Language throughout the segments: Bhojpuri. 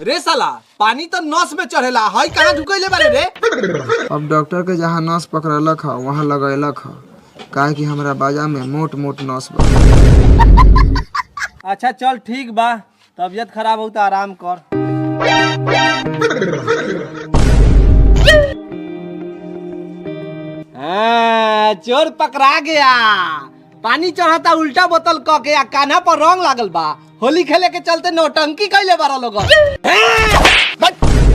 रे साला पानी तो नस में चढ़ेला, हई कहां ढुकइले बारे रे? अब डॉक्टर के जहाँ नस पकड़लक ह वहाँ लगैलक ह, काहे कि हमरा बाजा में मोट मोट नस बा। अच्छा चल ठीक बा, तबीयत खराब हो तो आराम कर। चोर पकड़ा गया। पानी चढ़ाता उल्टा बोतल क के आ कान्हा पर रंग लागल बा। होली खेले के चलते नौटंकी कैले बारा लोग।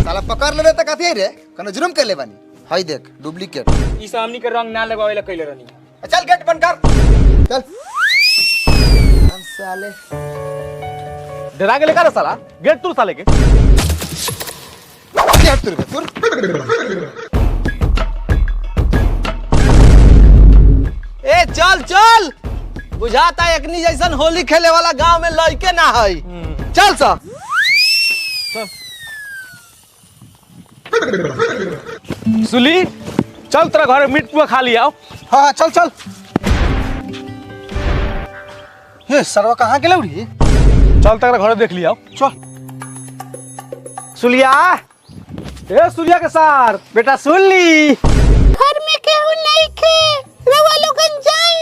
साला पकड़ लेबे त कथी है रे? कनो जुर्म कैले बानी। हई देख डुप्लीकेट। ई सामने के रंग ना लगावेला कइले रहनी। चल गेट बंद कर। चल। हम साले डरा के लेकर साला गेट तू साले के। गेट तुर। ए चल चल, बुझाता एकनी जैसन होली खेले वाला गांव में लड़के ना हई। चल सा सुली चल तेरा घर मीट पुआ खा लिया। हाँ चल चल। हे सरवा कहाँ के लौड़ी? चल तेरा घर देख लिया। चल। सुलिया, ए सुलिया के सार बेटा सुन ली। घर में केहू नहीं खे, रवा लोगन जाई।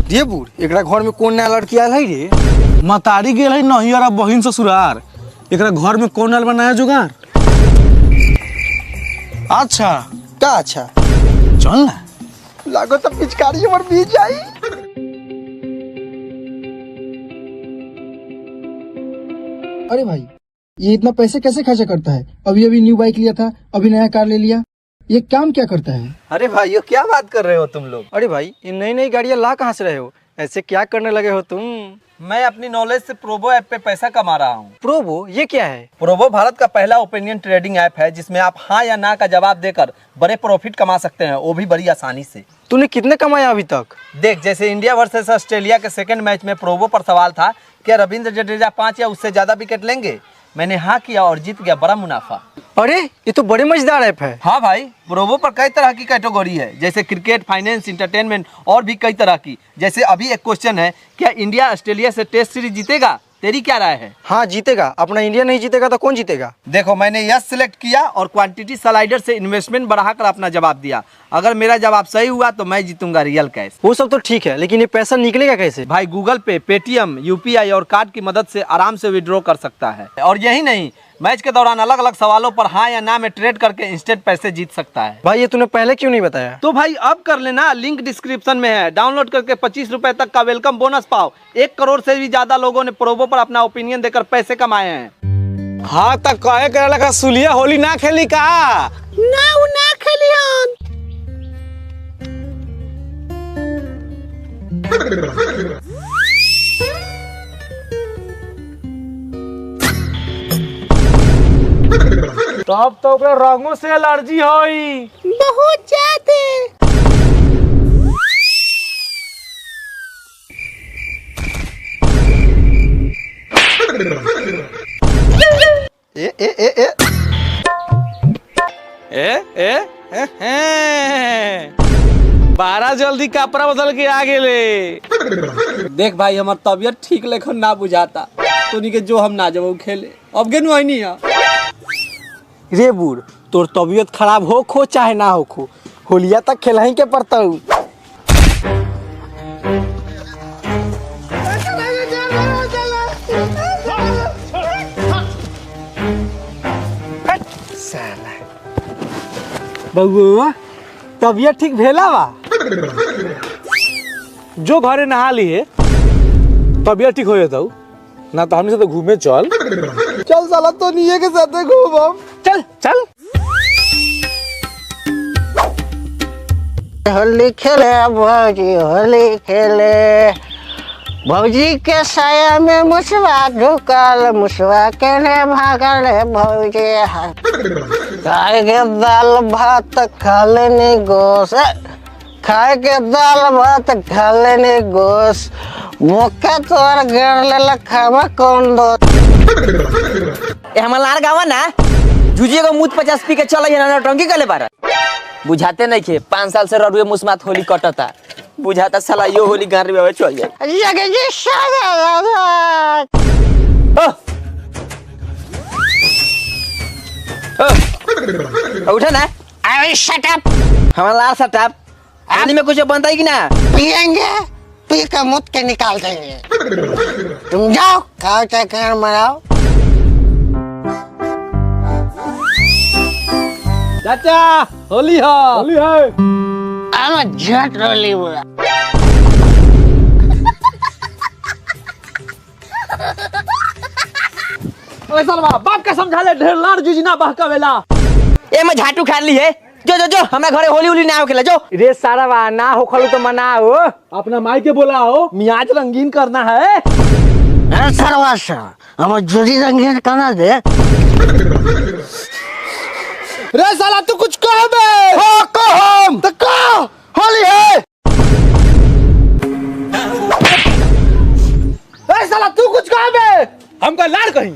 रे बूढ़, एकरा घर में कौन नया लड़की आयल है रे? मतारी गेल है नहियर बहिन ससुरार। एकरा घर में कौन आयल बनाया जुगाड़? अच्छा का अच्छा? चल ना। लागो तो पिचकारी हमर बीच जाई। अरे भाई, ये इतना पैसे कैसे खर्चा करता है? अभी अभी न्यू बाइक लिया था, अभी नया कार ले लिया। ये काम क्या करता है? अरे भाई ये क्या बात कर रहे हो तुम लोग? अरे भाई, ये नई नई गाड़ियाँ ला कहाँ से रहे हो? ऐसे क्या करने लगे हो तुम? मैं अपनी नॉलेज से प्रोबो ऐप पे पैसा कमा रहा हूँ। प्रोबो ये क्या है? प्रोबो भारत का पहला ओपिनियन ट्रेडिंग ऐप है जिसमें आप हाँ या ना का जवाब देकर बड़े प्रॉफिट कमा सकते हैं, वो भी बड़ी आसानी से। तूने कितने कमाया अभी तक? देख, जैसे इंडिया वर्सेस ऑस्ट्रेलिया के सेकंड मैच में प्रोबो पर सवाल था क्या रविंद्र जडेजा 5 या उससे ज्यादा विकेट लेंगे। मैंने हाँ किया और जीत गया, बड़ा मुनाफा। अरे ये तो बड़े मजेदार ऐप है। हाँ भाई, प्रोबो पर कई तरह की कैटेगरी है, जैसे क्रिकेट, फाइनेंस, इंटरटेनमेंट और भी कई तरह की। जैसे अभी एक क्वेश्चन है, क्या इंडिया ऑस्ट्रेलिया से टेस्ट सीरीज जीतेगा? तेरी क्या राय है? हाँ जीतेगा। अपना इंडिया नहीं जीतेगा तो कौन जीतेगा? देखो, मैंने यस सिलेक्ट किया और क्वांटिटी स्लाइडर से इन्वेस्टमेंट बढ़ाकर अपना जवाब दिया। अगर मेरा जवाब सही हुआ तो मैं जीतूंगा रियल कैश। वो सब तो ठीक है, लेकिन ये पैसा निकलेगा कैसे? भाई गूगल पे, पेटीएम, यूपीआई और कार्ड की मदद से आराम से विड्रॉ कर सकता है। और यही नहीं, मैच के दौरान अलग अलग सवालों पर हाँ या ना में ट्रेड करके इंस्टेंट पैसे जीत सकता है। भाई ये तूने पहले क्यों नहीं बताया? तो भाई अब कर लेना, लिंक डिस्क्रिप्शन में है। डाउनलोड करके 25 रुपए तक का वेलकम बोनस पाओ। 1 करोड़ से भी ज्यादा लोगों ने प्रोबो पर अपना ओपिनियन देकर पैसे कमाए हैं। हाँ तक कहे करे लगा सुलिया होली ना खेली का? ना खेलियन। तब तो ओकरा रंगों से एलर्जी होई। बहुत ज्यादा। ए ए ए ए बारह जल्दी कपड़ा बदल के आ गेले। देख भाई, हमार तबियत ठीक लेखन ना बुझाता तो के जो हम ना जब खेले अब गेनु है नहीं है। रे बूढ़, तोर तबीयत खराब हो खो चाहे ना हो खो, होलिया तक खेलही के पड़ता हूँ। बउआ तबियत ठीक भेला बा? जो घरे नहा लिए तबियत ठीक हो जाता ना, तो हमने से तो घूमे चल। चल साला तो निये के साथ घूम। चल चल। होली खेले भौजी, होली खेले भौजी के साया में मुसवा ढुकल, मुसवा केने भागल भौजी। खाए के दाल भात खा लेनी गोस, खाए के दाल भात खा लेनी गोस, मुक्का तोर गड़ ले खावा कौन दो। हमार लार गावा ना जूझिए को मुद 50 पी के चल ना टंकी कले बार बुझाते नहीं खे। 5 साल से ररुए मुस्मात होली कटता, बुझाता साला यो होली गांव में चल जाए। उठा ना। अरे शट अप। हमारा लाल सटाप पानी में कुछ बनता है कि ना? पियेंगे, पी के मुत के निकाल देंगे। तुम जाओ, खाओ चक्कर मराओ। चाचा होली हो। होली है। I'm a jet होली बोला। ओए सालवा बाप का समझा ले, ढेर लाड़ जुजना बहकावेला। ए मैं झाटू खा ली है। जो जो जो हमरा घरे होली उली ना होखेला जो। रे सारा बा ना होखलू तो मनाओ। अपना माई के बोलाओ, मियाज रंगीन करना है। अरे सरवासा, हम जोड़ी रंगीन करना दे। रे साला तू कुछ कह बे। हो कहो तो कहो, होली है। रे साला तू कुछ कह बे। हम का लाड़ कहीं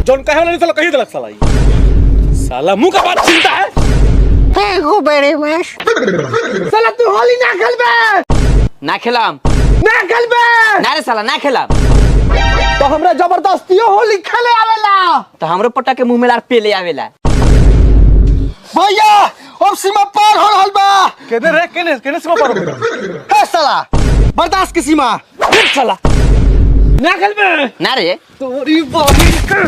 जोन कहे वाला नहीं साला कहीं दलक साला साला मुंह का बात चिंता है। Thank you very much। साला तू होली ना खेलबे। ना खेलाम। ना खेलबे। ना रे साला ना खेलाम। तो हमरा जबरदस्तियो होली खेले आवेला। तो हमरो पट्टा के मुंह में लार पेले आवेला। भैया अब सीमा पार हो रहल बा। केने रे केने सीमा पार हो। हे साला बर्दाश्त की सीमा। फिर साला ना खेलबे। ना रे तोरी बॉडी के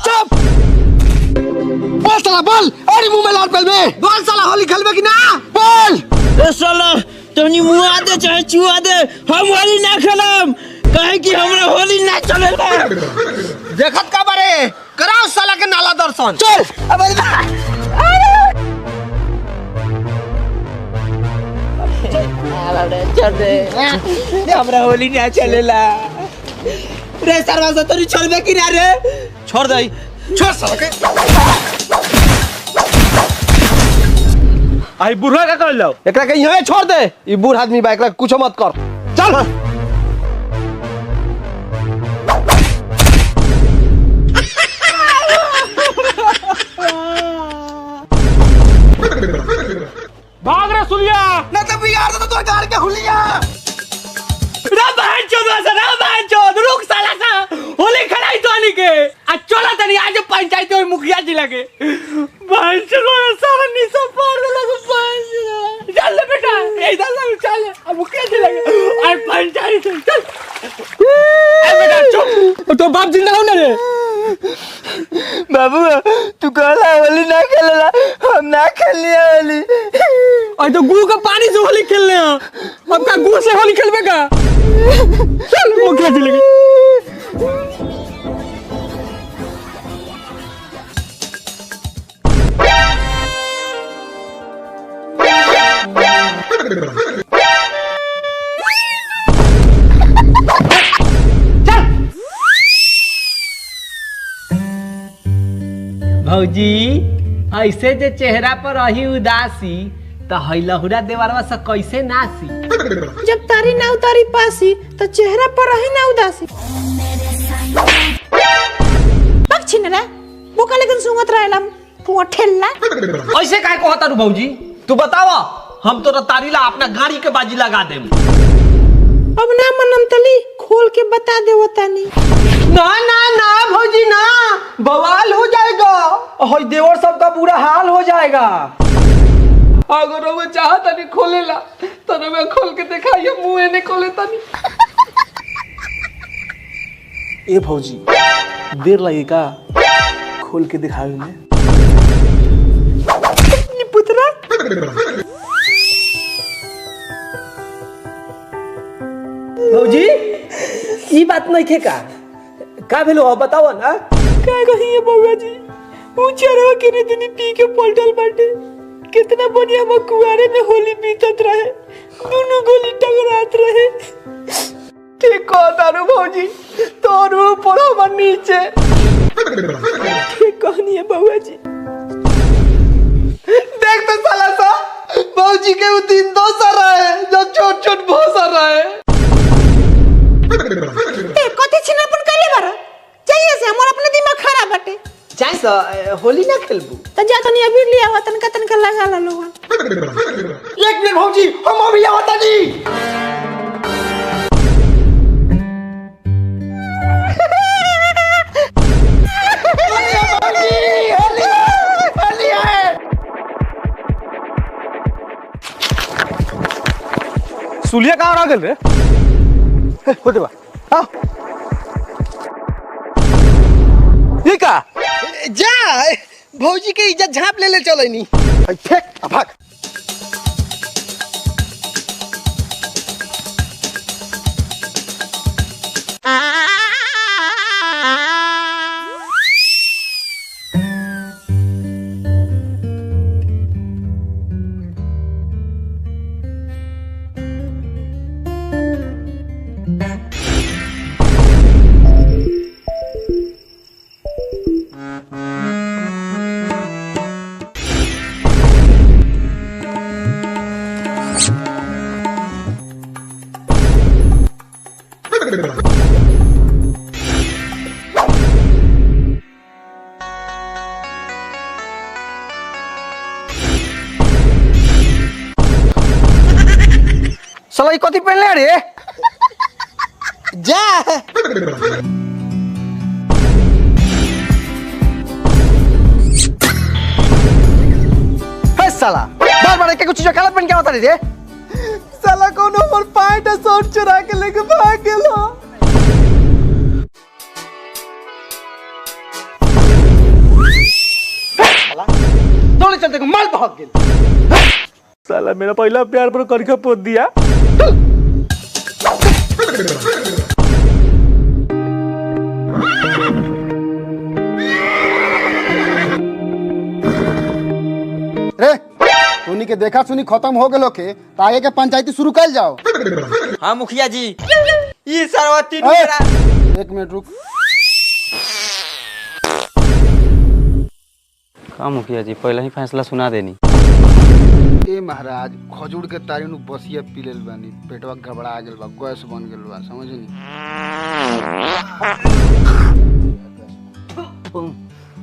चुप बोल साला बोल। अरे मुंह में लाल पहलबे। बोल साला होली खेलबे कि ना बोल। ए साला तनी मुआ दे चाहे चुआ दे, हम होली ना खेलम। काहे कि हमरा होली ना चलेला। देखत का बारे कराओ साला के नाला दर्शन। चल हमरा होली ना चलेला। रे सरवा तोरी छोड़बे कि ना रे? छोड़ दई। छोड़ साला के। आई बुढ़ा का कर लो। एकरा के यहीं छोड़ दे। ई बूढ़ आदमी बा, एकरा कुछ मत कर। चल भाग रे सुलिया। ना तो बिगाड़ दे तो गाड़ के हुलिया। रुक साला सा होली खलाई तो आनी के आ चला तनी आज पंचायत में मुखिया जी लगे भाई चलो सारा निशा पार लगे पांच चल ले बेटा इधर लग चल अब मुखिया जी लगे और पंचायत चल ए बेटा चुप तो बाप जिंदा हो ना रे बाबू तू कहला होली ना खेलेला, हम ना खेलनी होली। और तो गू का पानी से होली खेलने हैं, अब का गू से होली खेलबे का? चल मुखिया जी लगे। भौजी ऐसे जे चेहरा पर रही उदासी तो लहुरा देवरवा से कैसे नासी? जब तारी ना उतारी पासी तो चेहरा पर रही ना उदासी। पक्षी ना बोका लेकिन सुंगत रहेला पुआ ठेलला। ऐसे काहे कहता रू भौजी? तू बतावा, हम तो तारीला अपना गाड़ी के बाजी लगा देम। अब ना मनम तली खोल के बता दे वो तानी। ना ना ना भौजी ना, बवाल हो जाएगा। और देवर सबका बुरा हाल हो जाएगा। अगर वो चाहता नहीं खोलेला तो मैं खोल के दिखाइए, मुंह नहीं खोले तनी। ए भौजी देर लगेगा खोल के दिखावे में। पुत्रा भौजी ये बात नहीं खे का भेलो बताओ ना। का कहिए बउआ जी, ऊंचरवा के ने दिन पी के पलटल बाटे। कितना बढ़िया मकुआरे में होली बीतत रहे, दोनों गोली टकरात रहे। ठीक कहता रू भौजी, तोर ऊपर हमर नीचे। ठीक कहनी है बउआ जी। देख तो साला सा भौजी के वो दिन दोसर है जब छोट छोट भोसर रहे। ए कथि छिनापन कइले बार? चाहिए से हमर अपने दिमाग खराब बाटे। चाहे सा होली ना खेलबू तो जा तनी अबीर लिया हुआ तनका लगा ला लोगन। एक मिनट भौजी हम अभी आवता जी। सुलिया कहाँ रह गेल रे? होते बा हाँ ये का जा भौजी के इज्जत झाप ले चलो नी फेंक भाग। साला कथी पहनले रे? जा हे साला बार एक कुछ काला पहन के आवता रे? साला कौन हमर पैंट शर्ट चुरा के लेके भाग गेलो। साला तोले चलते को माल भाग गेल। साला मेरा पहला प्यार पर करके पोत दिया। रे तूनी के देखा सुनी खत्म हो गेलो के तो आगे के पंचायती शुरू कर जाओ। हाँ मुखिया जी ये सरवा तीन ओए, मेरा। एक मिनट रुक। हाँ मुखिया जी पहले ही फैसला सुना देनी। ए महाराज खजूर के तारी नु बसिया पी लेल बानी, पेटवा गड़बड़ा गेल बा, गैस बन गेल बा, समझनी?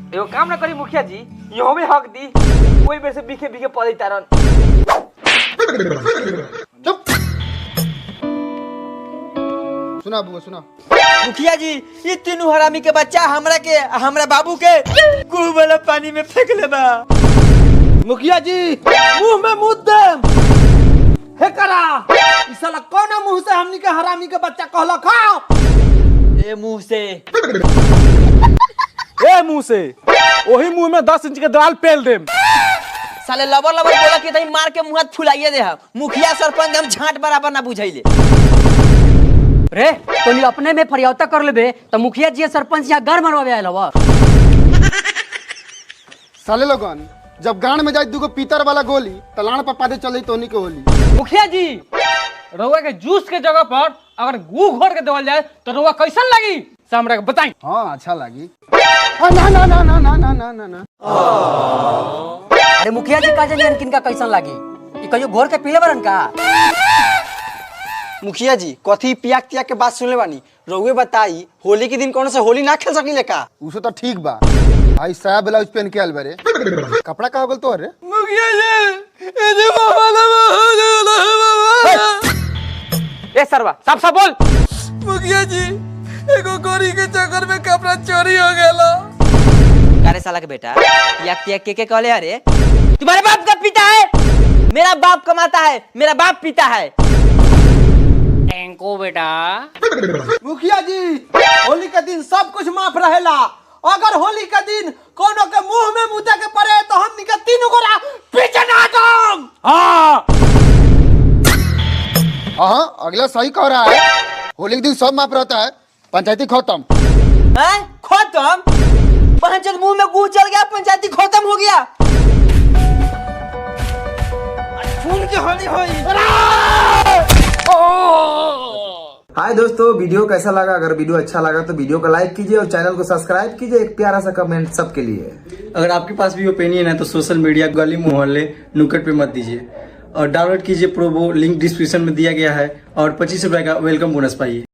एगो काम ना करी मुखिया जी यो भी हक दी कोई बेर से बीखे बीखे पड़े तारन। चुप। सुना बुआ सुना। मुखिया जी ये तीनों हरामी के बच्चा हमरा बाबू के गुह वाला पानी में फेंक ले बा। मुखिया जी मुंह में मुद दे हे करा ई साला कौन मुंह से हमनी के हरामी के बच्चा कहला खाओ। ए मुंह से ए मुंह से वही मुंह में 10 इंच के दवाल पेल देम। साले लबर लबर बोला कि तई मार के मुंह फुलाइए दे। मुखिया सरपंच हम झाट बराबर ना बुझाइले रे तोनी अपने में फरियावता कर लेबे तो मुखिया जी सरपंच यहाँ घर मरवावे आयल हवा। साले लोगन जब गांड में जाए दुगो पीतर वाला गोली तलाण पर पादे चले तोनी के होली। मुखिया जी रउआ के जूस के जगह पर अगर गू घोर के देवल जाए तो रउआ कैसन लगी से हमरा के बताई। हाँ अच्छा लगी। ना ना ना ना ना ना ना ना ना। अरे मुखिया जी का जाने किनका कैसन लागी ये कहियो घोर के पीले बरन का। मुखिया जी कथी पियाक तियाक के बात सुनले बानी रउए बताई होली के दिन कौन से होली ना खेल सकीले का? उसे तो ठीक बा भाई साया ब्लाउज पहन के आल बारे। कपड़ा का हो गल तो रे? मुखिया जी ए जे मामा ए सरवा साफ साफ बोल। मुखिया जी एगो गोरी के चक्कर में कपड़ा चोरी हो गेला। अरे साला के बेटा याक तियाक के कहले अरे तुम्हारे बाप का पिता है? मेरा बाप कमाता है मेरा बाप पीता है। टैंको बेटा मुखिया जी होली के दिन सब कुछ माफ रहेला। अगर होली के दिन कोनो के मुंह में मुद्दा के पड़े तो हमनी के तीनों गोरा पीछे ना हटम। हाँ हाँ अगला सही कह रहा है। होली के दिन सब माफ रहता है, पंचायती खत्म। हैं खत्म? पंचायत मुंह में गू चल गया पंचायती खत्म हो गया। खून की होली होई। हाय दोस्तों, वीडियो कैसा लगा? अगर वीडियो अच्छा लगा तो वीडियो को लाइक कीजिए और चैनल को सब्सक्राइब कीजिए। एक प्यारा सा कमेंट सबके लिए। अगर आपके पास भी ओपिनियन है तो सोशल मीडिया गली मोहल्ले नुक्कड़ पे मत दीजिए और डाउनलोड कीजिए प्रोबो, लिंक डिस्क्रिप्शन में दिया गया है और 25 रुपए का वेलकम बोनस पाइए।